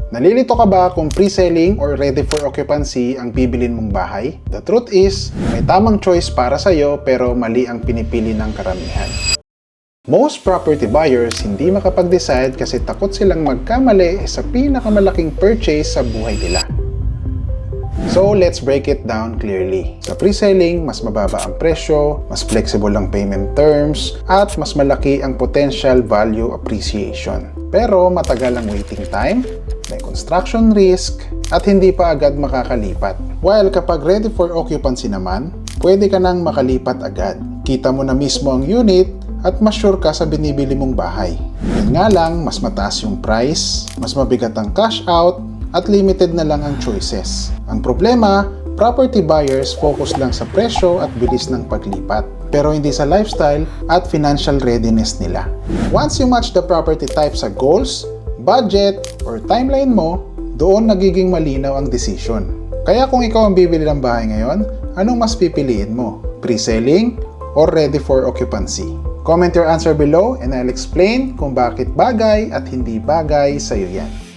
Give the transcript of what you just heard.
Nalilito ka ba kung pre-selling or ready for occupancy ang bibilin mong bahay? The truth is, may tamang choice para sa'yo pero mali ang pinipili ng karamihan. Most property buyers hindi makapag-decide kasi takot silang magkamali sa pinakamalaking purchase sa buhay nila. So, let's break it down clearly. Sa pre-selling, mas mababa ang presyo, mas flexible ang payment terms, at mas malaki ang potential value appreciation. Pero matagal ang waiting time, may construction risk, at hindi pa agad makakalipat. While kapag ready for occupancy naman, pwede ka nang makalipat agad. Kita mo na mismo ang unit at mas sure ka sa binibili mong bahay. Yun nga lang, mas mataas yung price, mas mabigat ang cash out, at limited na lang ang choices. Ang problema, property buyers focus lang sa presyo at bilis ng paglipat, pero hindi sa lifestyle at financial readiness nila. Once you match the property type sa goals, budget, or timeline mo, doon nagiging malinaw ang decision. Kaya kung ikaw ang bibili ng bahay ngayon, anong mas pipiliin mo? Pre-selling or ready for occupancy? Comment your answer below and I'll explain kung bakit bagay at hindi bagay sa'yo yan.